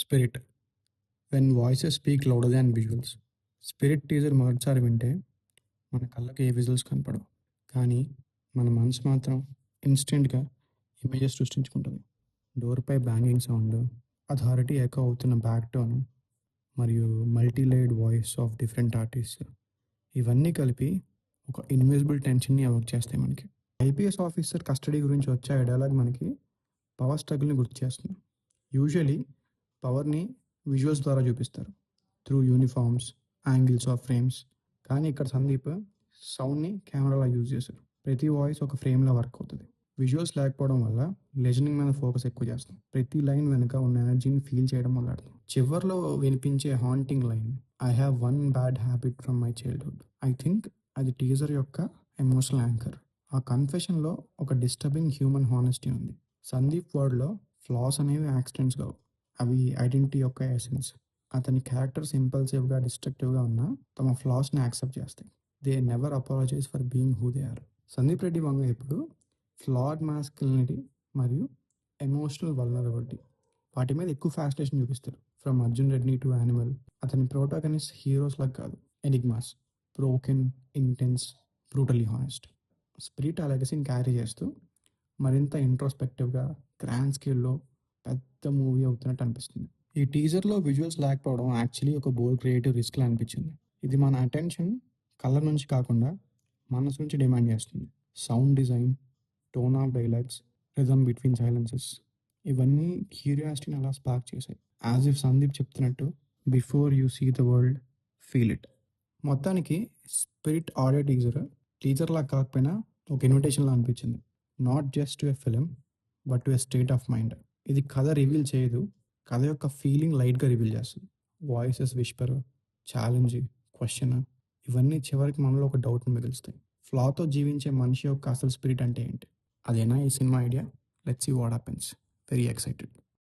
Spirit when voices speak louder than visuals. Spirit teaser మొదటిసారి వింటే మన కళ్ళకి ఏ విజువల్స్ కనపడవు, కానీ మన మనసు మాత్రం ఇన్స్టెంట్గా ఇమేజెస్ సృష్టించుకుంటుంది. డోర్పై బ్యాంగింగ్ సౌండ్, అథారిటీ ఎకో అవుతున్న బ్యాక్ టోన్ మరియు multi layered voice of different artist, ఇవన్నీ కలిపి ఒక ఇన్విజిబుల్ టెన్షన్ని ఎవర్క్ చేస్తాయి మనకి. ఐపీఎస్ ఆఫీసర్ కస్టడీ గురించి వచ్చే ఆ డైలాగ్ మనకి పవర్ స్ట్రగుల్ని గుర్తు చేస్తుంది. యూజువలీ పవర్ని విజువల్స్ ద్వారా చూపిస్తారు, through uniforms, angles of frames. కానీ ఇక్కడ సందీప్ సౌండ్ని కెమెరాలా యూజ్ చేశారు. ప్రతి వాయిస్ ఒక ఫ్రేమ్లో వర్క్ అవుతుంది. విజువల్స్ లేకపోవడం వల్ల లిజనింగ్ మీద ఫోకస్ ఎక్కువ చేస్తాం. ప్రతి లైన్ వెనుక ఉన్న ఎనర్జీని ఫీల్ చేయడం మొదలెడతాం. చివర్లో వినిపించే haunting line, I have one bad habit from my childhood, I think అది టీజర్ యొక్క ఎమోషనల్ యాంకర్. ఆ కన్ఫెషన్లో ఒక డిస్టర్బింగ్ హ్యూమన్ హానెస్టీ ఉంది. సందీప్ వర్డ్లో ఫ్లాస్ అనేవి యాక్సిడెంట్స్ కావు, అవి ఐడెంటిటీ యొక్క ఎసెన్స్. అతని క్యారెక్టర్స్ ఇంపల్సివ్గా, డిస్ట్రక్టివ్గా ఉన్నా తమ ఫ్లాస్ని యాక్సెప్ట్ చేస్తాయి. They never apologize for being who they are. Sandeep Reddy Vanga ఎప్పుడు ఫ్లాడ్ మాస్కులినిటీ మరియు ఎమోషనల్ వల్నరబిలిటీ వాటి మీద ఎక్కువ ఫ్యాసినేషన్ చూపిస్తారు. ఫ్రమ్ అర్జున్ రెడ్డి టు యానిమల్, అతని ప్రోటాగనిస్ట్ హీరోస్ లాగా కాదు, enigmas, broken, intense, brutally honest. Spirit ఆ లెగసీని క్యారీ చేస్తూ మరింత ఇంట్రోస్పెక్టివ్గా, గ్రాండ్ స్కేల్లో పెద్ద మూవీ అవుతున్నట్టు అనిపిస్తుంది. ఈ టీజర్లో విజువల్స్ లేకపోవడం యాక్చువల్లీ ఒక బోల్డ్ క్రియేటివ్ రిస్క్లా అనిపించింది. ఇది మన అటెన్షన్ కళ్ళ నుంచి కాకుండా మనసు నుంచి డిమాండ్ చేస్తుంది. Sound design, tone of dialogues, rhythm between silences, ఇవన్నీ క్యూరియాసిటీని అలా స్పార్క్ చేశాయి. యాజ్ ఇఫ్ సందీప్ చెప్తున్నట్టు, before you see the world, feel it. మొత్తానికి స్పిరిట్ ఆడియో టీజర్లా కాకపోయినా ఒక ఇన్విటేషన్లా అనిపించింది. Not just to a film, but to a state of mind. ఇది కథ రివీల్ చేయదు, కథ యొక్క ఫీలింగ్ లైట్గా రివీల్ చేస్తుంది. వాయిసెస్ విస్పర్, ఛాలెంజ్, క్వశ్చన్, ఇవన్నీ చివరికి మనలో ఒక డౌట్ని మిగులుస్తాయి. ఫ్లాతో జీవించే మనిషి యొక్క అసలు స్పిరిట్ అంటే ఏంటి? అదేనా ఈ cinema idea? Let's see what happens. Very excited.